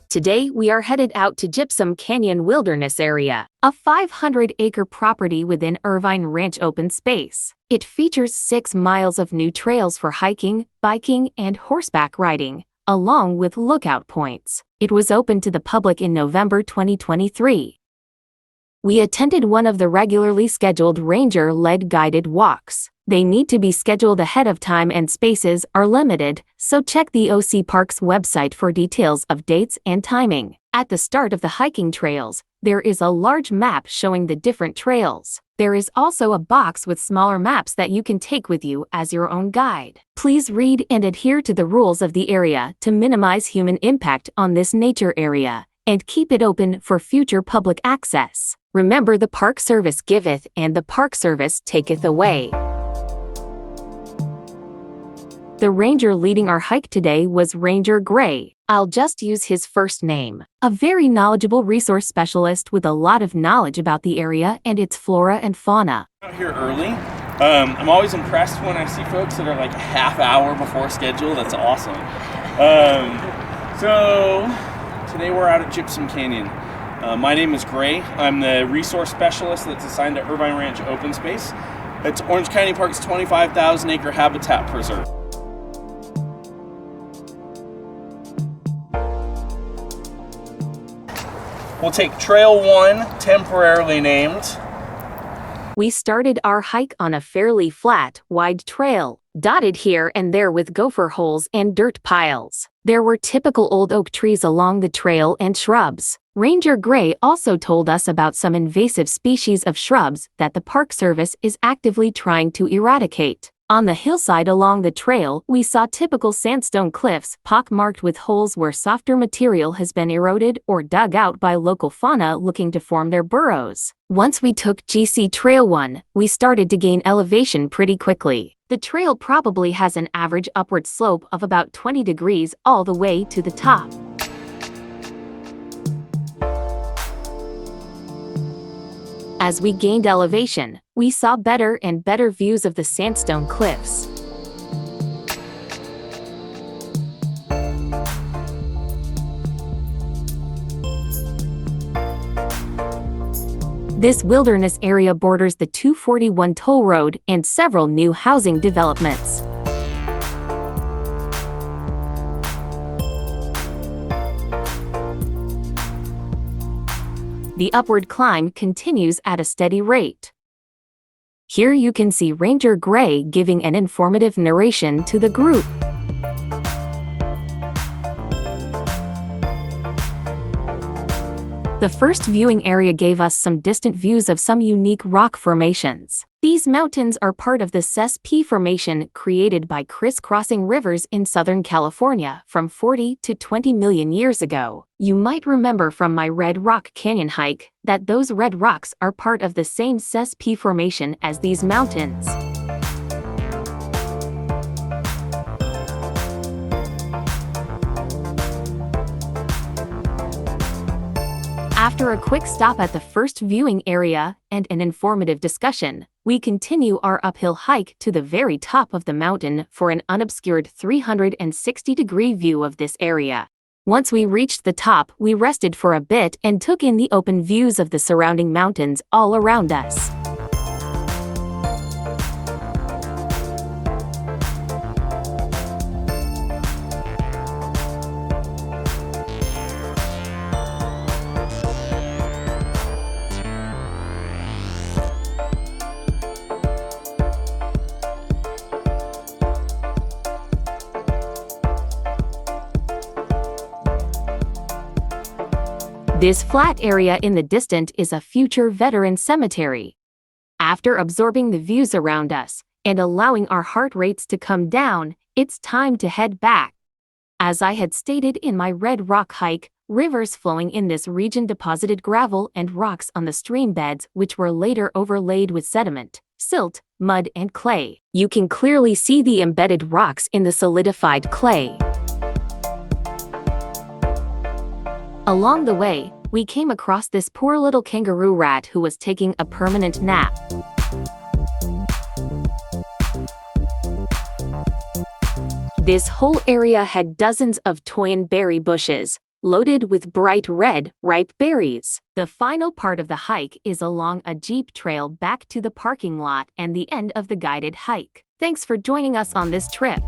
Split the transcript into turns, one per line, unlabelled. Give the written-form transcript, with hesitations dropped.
Today we are headed out to Gypsum Canyon Wilderness area, a 500-acre property within Irvine Ranch Open Space. It features 6 miles of new trails for hiking, biking, and horseback riding, along with lookout points. It was open to the public in November 2023. We attended one of the regularly scheduled ranger-led guided walks. They need to be scheduled ahead of time and spaces are limited, so check the OC Park's website for details of dates and timing. At the start of the hiking trails, there is a large map showing the different trails. There is also a box with smaller maps that you can take with you as your own guide. Please read and adhere to the rules of the area to minimize human impact on this nature area, and keep it open for future public access. Remember, the Park Service giveth and the Park Service taketh away. The ranger leading our hike today was Ranger Gray. I'll just use his first name. A very knowledgeable resource specialist with a lot of knowledge about the area and its flora and fauna.
Out here early. I'm always impressed when I see folks that are like a half hour before schedule. That's awesome. So today we're out at Gypsum Canyon. My name is Gray. I'm the resource specialist that's assigned to Irvine Ranch Open Space. It's Orange County Park's 25,000 acre habitat preserve. We'll take Trail 1, temporarily named.
We started our hike on a fairly flat, wide trail, dotted here and there with gopher holes and dirt piles. There were typical old oak trees along the trail and shrubs. Ranger Gray also told us about some invasive species of shrubs that the Park Service is actively trying to eradicate. On the hillside along the trail, we saw typical sandstone cliffs pockmarked with holes where softer material has been eroded or dug out by local fauna looking to form their burrows. Once we took GC Trail 1, we started to gain elevation pretty quickly. The trail probably has an average upward slope of about 20 degrees all the way to the top. As we gained elevation, we saw better and better views of the sandstone cliffs. This wilderness area borders the 241 toll road and several new housing developments. The upward climb continues at a steady rate. Here you can see Ranger Gray giving an informative narration to the group. The first viewing area gave us some distant views of some unique rock formations. These mountains are part of the Sespe Formation created by crisscrossing rivers in Southern California from 40 to 20 million years ago. You might remember from my Red Rock Canyon hike that those red rocks are part of the same Sespe Formation as these mountains. After a quick stop at the first viewing area and an informative discussion, we continue our uphill hike to the very top of the mountain for an unobscured 360-degree view of this area. Once we reached the top, we rested for a bit and took in the open views of the surrounding mountains all around us. This flat area in the distance is a future veteran cemetery. After absorbing the views around us and allowing our heart rates to come down, it's time to head back. As I had stated in my Red Rock hike, rivers flowing in this region deposited gravel and rocks on the stream beds, which were later overlaid with sediment, silt, mud, and clay. You can clearly see the embedded rocks in the solidified clay. Along the way, we came across this poor little kangaroo rat who was taking a permanent nap. This whole area had dozens of toy and berry bushes, loaded with bright red, ripe berries. The final part of the hike is along a jeep trail back to the parking lot and the end of the guided hike. Thanks for joining us on this trip.